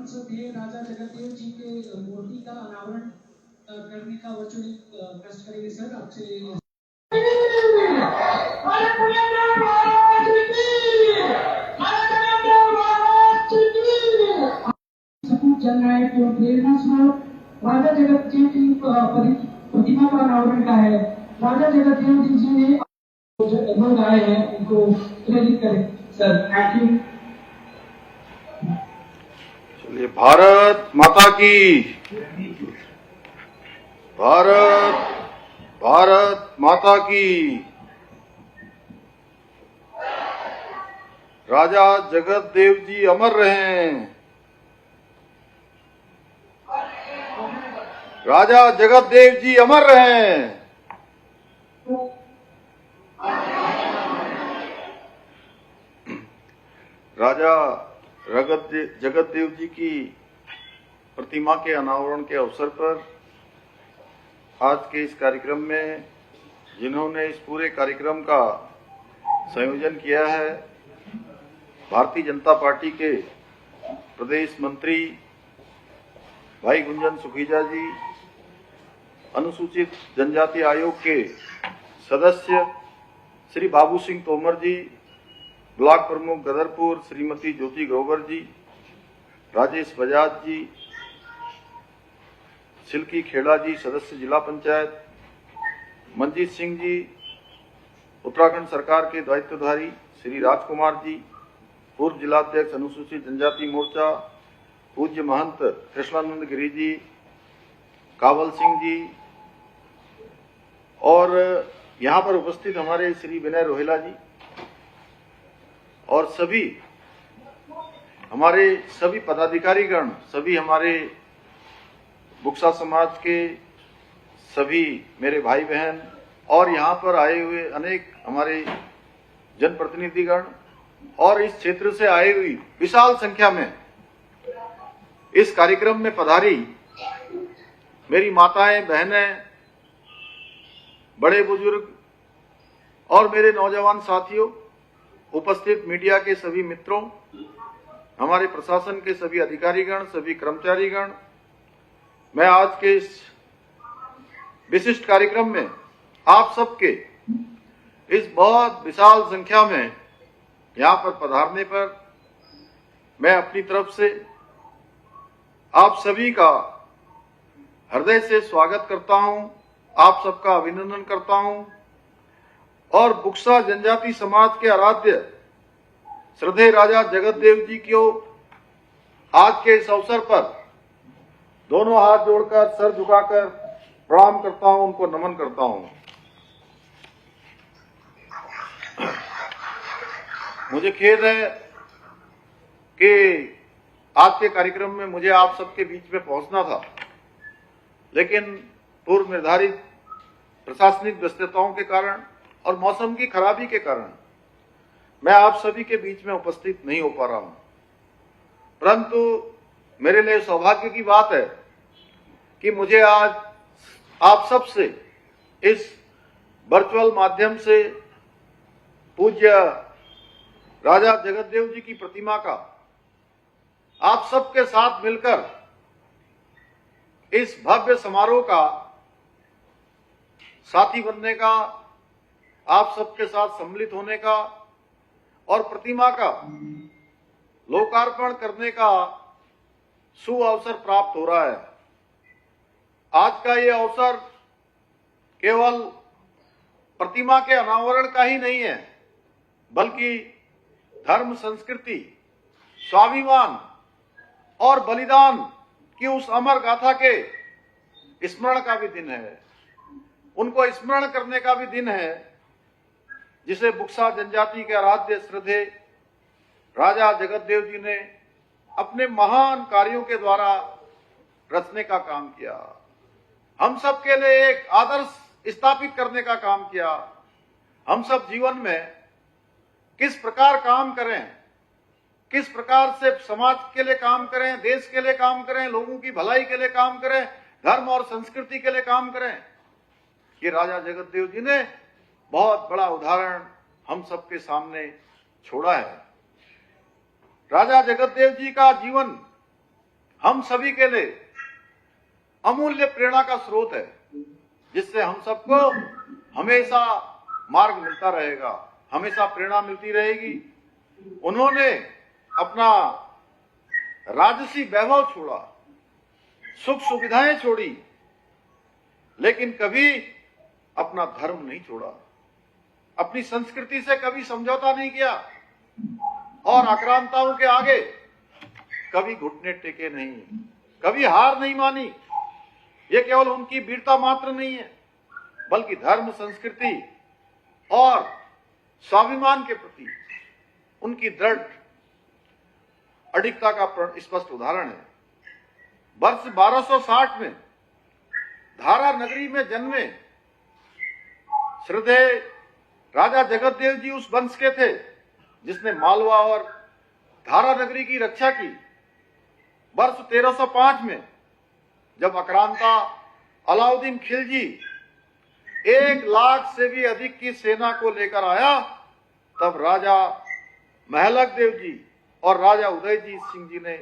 परम श्रद्धेय राजा जगतदेव जी के मूर्ति का अनावरण करने का वर्चुअली कष्ट करेंगे सर आपसे। चल रहा है कि प्रेरणा स्रोत राजा जगतदेव की प्रतिमा का अनावरण का है। राजा जगतदेव जी ने लोग आए हैं उनको प्रेरित करें सर। Thank you. चलिए, भारत माता की, भारत माता की। राजा जगतदेव जी अमर रहें। राजा जगतदेव जी अमर रहें। राजा जगतदेव जी की प्रतिमा के अनावरण के अवसर पर आज के इस कार्यक्रम में जिन्होंने इस पूरे कार्यक्रम का संयोजन किया है, भारतीय जनता पार्टी के प्रदेश मंत्री भाई गुंजन सुखीजा जी, अनुसूचित जनजाति आयोग के सदस्य श्री बाबू सिंह तोमर जी, ब्लॉक प्रमुख गदरपुर श्रीमती ज्योति ग्रोवर जी, राजेश बजाज जी, सिल्की खेड़ा जी सदस्य जिला पंचायत, मंजीत सिंह जी, उत्तराखंड सरकार के दायित्वधारी श्री राजकुमार जी, पूर्व जिलाध्यक्ष अनुसूचित जनजाति मोर्चा पूज्य महंत कृष्णानंद गिरी जी, कावल सिंह जी, और यहाँ पर उपस्थित हमारे श्री विनय रोहेला जी और सभी हमारे सभी पदाधिकारीगण, सभी हमारे बुक्सा समाज के सभी मेरे भाई बहन और यहाँ पर आए हुए अनेक हमारे जनप्रतिनिधिगण और इस क्षेत्र से आई हुई विशाल संख्या में इस कार्यक्रम में पधारी मेरी माताएं, बहनें, बड़े बुजुर्ग और मेरे नौजवान साथियों, उपस्थित मीडिया के सभी मित्रों, हमारे प्रशासन के सभी अधिकारीगण, सभी कर्मचारीगण, मैं आज के इस विशिष्ट कार्यक्रम में आप सबके इस बहुत विशाल संख्या में यहाँ पर पधारने पर मैं अपनी तरफ से आप सभी का हृदय से स्वागत करता हूँ, आप सबका अभिनंदन करता हूँ और बुक्सा जनजाति समाज के आराध्य श्रद्धेय राजा जगतदेव जी को आज के इस अवसर पर दोनों हाथ जोड़कर, सर झुकाकर प्रणाम करता हूं, उनको नमन करता हूं। मुझे खेद है कि आज के कार्यक्रम में मुझे आप सबके बीच में पहुंचना था, लेकिन पूर्व निर्धारित प्रशासनिक व्यस्तताओं के कारण और मौसम की खराबी के कारण मैं आप सभी के बीच में उपस्थित नहीं हो पा रहा हूं। परंतु मेरे लिए सौभाग्य की बात है कि मुझे आज आप सब से इस वर्चुअल माध्यम से पूज्य राजा जगतदेव जी की प्रतिमा का आप सबके साथ मिलकर इस भव्य समारोह का साथी बनने का, आप सबके साथ सम्मिलित होने का और प्रतिमा का लोकार्पण करने का सुअवसर प्राप्त हो रहा है। आज का ये अवसर केवल प्रतिमा के अनावरण का ही नहीं है, बल्कि धर्म, संस्कृति, स्वाभिमान और बलिदान की उस अमर गाथा के स्मरण का भी दिन है, उनको स्मरण करने का भी दिन है जिसे बुक्सा जनजाति के आराध्य श्रद्धेय राजा जगतदेव जी ने अपने महान कार्यों के द्वारा रचने का काम किया, हम सब के लिए एक आदर्श स्थापित करने का काम किया। हम सब जीवन में किस प्रकार काम करें, किस प्रकार से समाज के लिए काम करें, देश के लिए काम करें, लोगों की भलाई के लिए काम करें, धर्म और संस्कृति के लिए काम करें, ये राजा जगतदेव जी ने बहुत बड़ा उदाहरण हम सबके सामने छोड़ा है। राजा जगतदेव जी का जीवन हम सभी के लिए अमूल्य प्रेरणा का स्रोत है, जिससे हम सबको हमेशा मार्ग मिलता रहेगा, हमेशा प्रेरणा मिलती रहेगी। उन्होंने अपना राजसी वैभव छोड़ा, सुख सुविधाएं छोड़ी, लेकिन कभी अपना धर्म नहीं छोड़ा, अपनी संस्कृति से कभी समझौता नहीं किया और आक्रांताओं के आगे कभी घुटने टेके नहीं, कभी हार नहीं मानी। ये केवल उनकी वीरता मात्र नहीं है, बल्कि धर्म, संस्कृति और स्वाभिमान के प्रति उनकी दृढ़ अडिगता का स्पष्ट उदाहरण है। वर्ष 1260 में धारा नगरी में जन्मे श्रद्धेय राजा जगतदेव जी उस वंश के थे जिसने मालवा और धारा नगरी की रक्षा की। वर्ष 1305 में जब आक्रांता अलाउद्दीन खिलजी 1 लाख से भी अधिक की सेना को लेकर आया, तब राजा महलक देव जी और राजा उदयजीत सिंह जी ने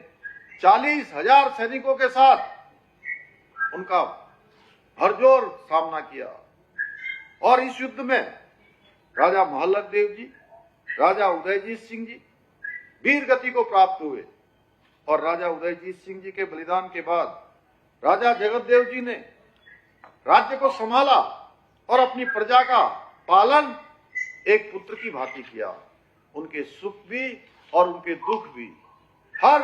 40,000 सैनिकों के साथ उनका भरजोर सामना किया। और इस युद्ध में राजा महलक देव जी, राजा उदयजीत सिंह जी वीर गति को प्राप्त हुए और राजा उदयजीत सिंह जी के बलिदान के बाद राजा जगतदेव जी ने राज्य को संभाला और अपनी प्रजा का पालन एक पुत्र की भांति किया। उनके सुख भी और उनके दुख भी, हर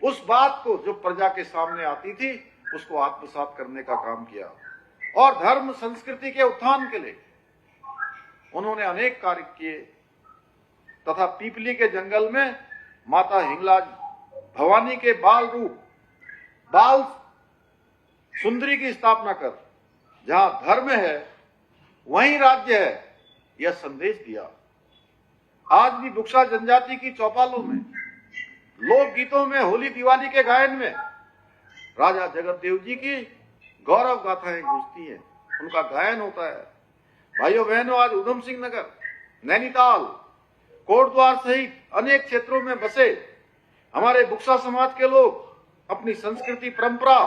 उस बात को जो प्रजा के सामने आती थी उसको आत्मसात करने का काम किया। और धर्म संस्कृति के उत्थान के लिए उन्होंने अनेक कार्य किए तथा पीपली के जंगल में माता हिंगलाज भवानी के बाल रूप बाल सुंदरी की स्थापना कर जहां धर्म है वहीं राज्य है, यह संदेश दिया। आज भी बुक्सा जनजाति की चौपालों में, लोकगीतों में, होली दिवाली के गायन में राजा जगतदेव जी की गौरव गाथाएं गूंजती हैं, उनका गायन होता है। भाइयों बहनों, आज उधम सिंह नगर, नैनीताल, कोटद्वार सहित अनेक क्षेत्रों में बसे हमारे बुक्सा समाज के लोग अपनी संस्कृति, परंपरा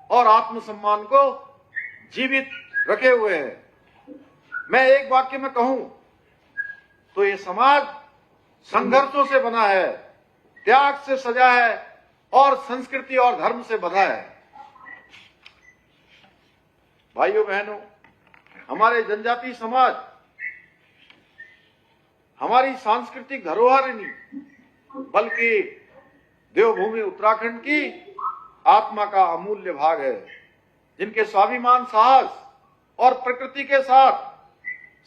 और आत्मसम्मान को जीवित रखे हुए हैं। मैं एक वाक्य में कहूं तो ये समाज संघर्षों से बना है, त्याग से सजा है और संस्कृति और धर्म से बंधा है। भाइयों बहनों, हमारे जनजाति समाज हमारी सांस्कृतिक धरोहर ही नहीं बल्कि देवभूमि उत्तराखंड की आत्मा का अमूल्य भाग है, जिनके स्वाभिमान, साहस और प्रकृति के साथ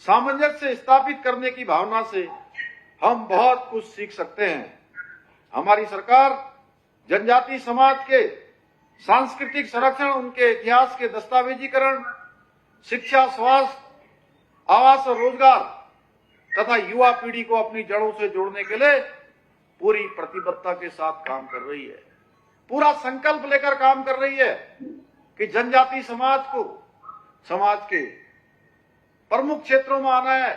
सामंजस्य स्थापित करने की भावना से हम बहुत कुछ सीख सकते हैं। हमारी सरकार जनजाति समाज के सांस्कृतिक संरक्षण, उनके इतिहास के दस्तावेजीकरण, शिक्षा, स्वास्थ्य, आवास और रोजगार तथा युवा पीढ़ी को अपनी जड़ों से जोड़ने के लिए पूरी प्रतिबद्धता के साथ काम कर रही है, पूरा संकल्प लेकर काम कर रही है कि जनजाति समाज को समाज के प्रमुख क्षेत्रों में आना है,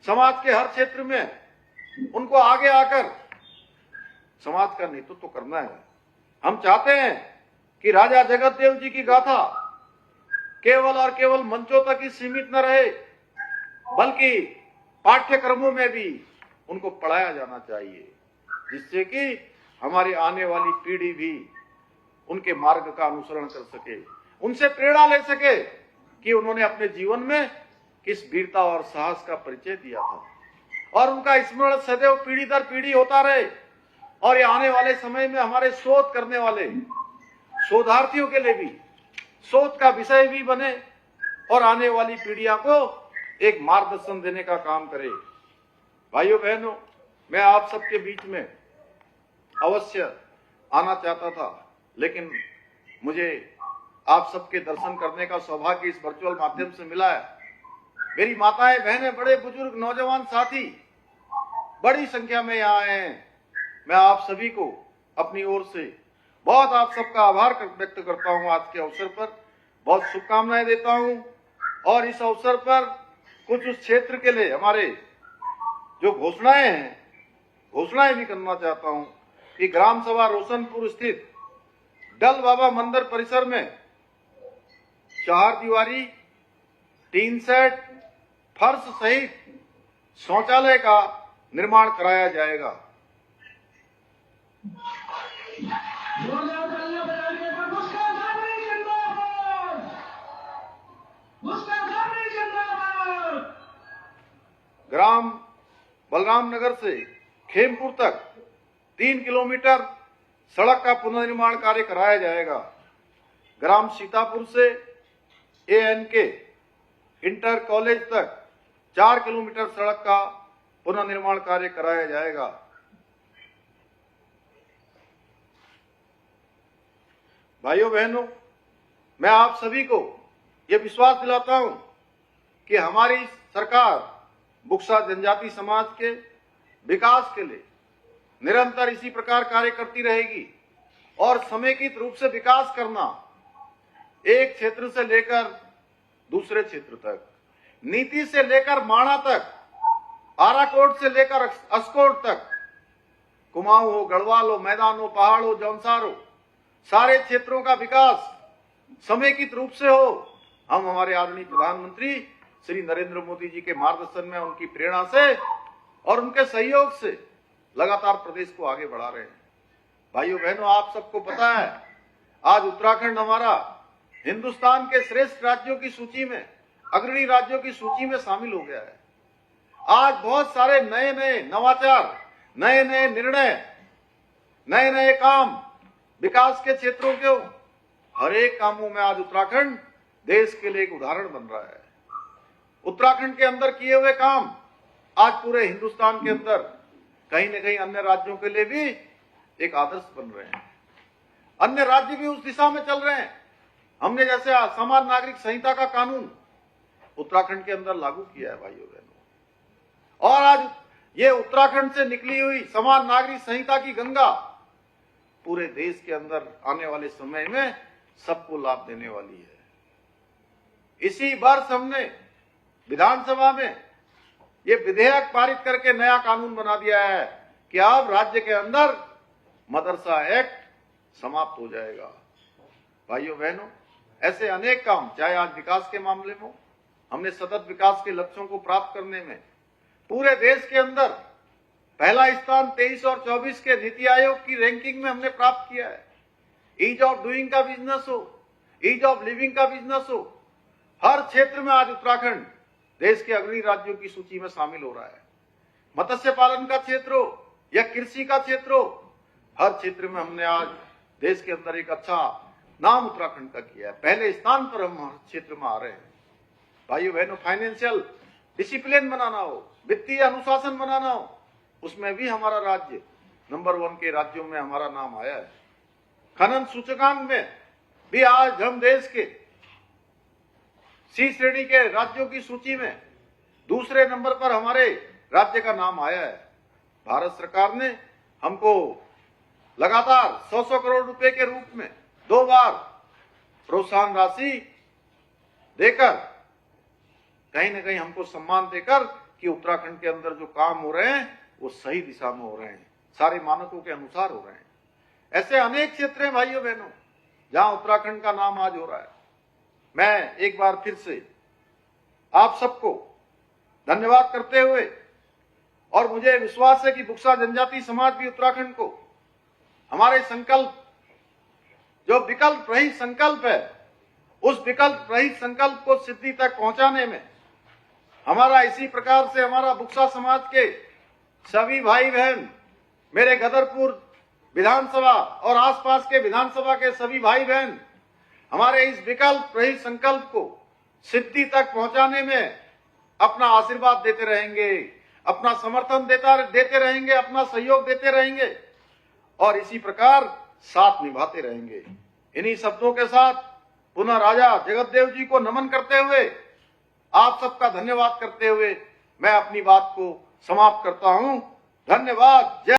समाज के हर क्षेत्र में उनको आगे आकर समाज का नेतृत्व करना है। हम चाहते हैं कि राजा जगतदेव जी की गाथा केवल और केवल मंचों तक ही सीमित न रहे, बल्कि पाठ्यक्रमों में भी उनको पढ़ाया जाना चाहिए, जिससे कि हमारी आने वाली पीढ़ी भी उनके मार्ग का अनुसरण कर सके, उनसे प्रेरणा ले सके कि उन्होंने अपने जीवन में किस वीरता और साहस का परिचय दिया था और उनका स्मरण सदैव पीढ़ी दर पीढ़ी होता रहे। और ये आने वाले समय में हमारे शोध करने वाले शोधार्थियों के लिए भी शोध का विषय भी बने और आने वाली पीढ़ियां को एक मार्गदर्शन देने का काम करे। भाइयों बहनों, मैं आप सबके बीच में अवश्य आना चाहता था, लेकिन मुझे आप सबके दर्शन करने का सौभाग्य इस वर्चुअल माध्यम से मिला है। मेरी माताएं, बहनें, बड़े बुजुर्ग, नौजवान साथी बड़ी संख्या में यहाँ आए हैं। मैं आप सभी को अपनी ओर से बहुत आप सबका आभार व्यक्त करता हूँ। आज के अवसर पर बहुत शुभकामनाएं देता हूँ और इस अवसर पर कुछ उस क्षेत्र के लिए हमारे जो घोषणाएं हैं, घोषणाएं भी करना चाहता हूँ। कि ग्राम सभा रोशनपुर स्थित डल बाबा मंदिर परिसर में 4 दीवारी, टीन सेट, फर्श सहित शौचालय का निर्माण कराया जाएगा। ग्राम बलराम नगर से खेमपुर तक 3 किलोमीटर सड़क का पुनर्निर्माण कार्य कराया जाएगा। ग्राम सीतापुर से ANK इंटर कॉलेज तक 4 किलोमीटर सड़क का पुनर्निर्माण कार्य कराया जाएगा। भाइयों बहनों, मैं आप सभी को यह विश्वास दिलाता हूं कि हमारी सरकार बुक्सा जनजाति समाज के विकास के लिए निरंतर इसी प्रकार कार्य करती रहेगी और समेकित रूप से विकास करना, एक क्षेत्र से लेकर दूसरे क्षेत्र तक, नीति से लेकर माणा तक, आराकोट से लेकर अस्कोट तक, कुमाऊं हो, गढ़वाल हो, मैदान हो, पहाड़ हो, जौनसार हो, सारे क्षेत्रों का विकास समेकित रूप से हो। हम हमारे आदरणीय प्रधानमंत्री श्री नरेंद्र मोदी जी के मार्गदर्शन में, उनकी प्रेरणा से और उनके सहयोग से लगातार प्रदेश को आगे बढ़ा रहे हैं। भाइयों बहनों, आप सबको पता है आज उत्तराखंड हमारा हिंदुस्तान के श्रेष्ठ राज्यों की सूची में, अग्रणी राज्यों की सूची में शामिल हो गया है। आज बहुत सारे नए नए नवाचार, नए नए निर्णय, नए नए काम विकास के क्षेत्रों के हर एक कामों में आज उत्तराखंड देश के लिए एक उदाहरण बन रहा है। उत्तराखंड के अंदर किए हुए काम आज पूरे हिंदुस्तान के अंदर कहीं न कहीं अन्य राज्यों के लिए भी एक आदर्श बन रहे हैं। अन्य राज्य भी उस दिशा में चल रहे हैं। हमने जैसे समान नागरिक संहिता का कानून उत्तराखंड के अंदर लागू किया है भाइयों बहनों, और आज ये उत्तराखंड से निकली हुई समान नागरिक संहिता की गंगा पूरे देश के अंदर आने वाले समय में सबको लाभ देने वाली है। इसी वर्ष हमने विधानसभा में ये विधेयक पारित करके नया कानून बना दिया है कि अब राज्य के अंदर मदरसा एक्ट समाप्त हो जाएगा। भाइयों बहनों, ऐसे अनेक काम, चाहे आज विकास के मामले में हो, हमने सतत विकास के लक्ष्यों को प्राप्त करने में पूरे देश के अंदर पहला स्थान 23 और 24 के नीति आयोग की रैंकिंग में हमने प्राप्त किया है। ईज ऑफ डूइंग का बिजनेस हो, ईज ऑफ लिविंग का बिजनेस हो, हर क्षेत्र में आज उत्तराखंड देश के अग्रणी राज्यों की सूची में शामिल हो रहा है। मत्स्य पालन का क्षेत्र हो या कृषि का क्षेत्र हो, हर क्षेत्र में हमने आज देश के अंदर एक अच्छा नाम उत्तराखंड का किया है। पहले स्थान पर हम हर क्षेत्र में आ रहे हैं। भाइयों बहनों, फाइनेंशियल डिसिप्लिन बनाना हो, वित्तीय अनुशासन बनाना हो, उसमें भी हमारा राज्य नंबर 1 के राज्यों में हमारा नाम आया है। खनन सूचकांक में भी आज हम देश के C श्रेणी के राज्यों की सूची में दूसरे नंबर पर हमारे राज्य का नाम आया है। भारत सरकार ने हमको लगातार 100 करोड़ रुपए के रूप में 2 बार प्रोत्साहन राशि देकर कहीं न कहीं हमको सम्मान देकर कि उत्तराखंड के अंदर जो काम हो रहे हैं वो सही दिशा में हो रहे हैं, सारे मानकों के अनुसार हो रहे हैं। ऐसे अनेक क्षेत्र हैं भाइयों बहनों जहां उत्तराखंड का नाम आज हो रहा है। मैं एक बार फिर से आप सबको धन्यवाद करते हुए, और मुझे विश्वास है कि बुक्सा जनजाति समाज भी उत्तराखंड को हमारे संकल्प, जो विकल्प रहित संकल्प है, उस विकल्प रहित संकल्प को सिद्धि तक पहुंचाने में हमारा इसी प्रकार से हमारा बुक्सा समाज के सभी भाई बहन, मेरे गदरपुर विधानसभा और आसपास के विधानसभा के सभी भाई बहन हमारे इस विकल्प रहित संकल्प को सिद्धि तक पहुंचाने में अपना आशीर्वाद देते रहेंगे, अपना समर्थन देते रहेंगे, अपना सहयोग देते रहेंगे और इसी प्रकार साथ निभाते रहेंगे। इन्हीं शब्दों के साथ पुनः राजा जगतदेव जी को नमन करते हुए, आप सबका धन्यवाद करते हुए मैं अपनी बात को समाप्त करता हूं। धन्यवाद। जय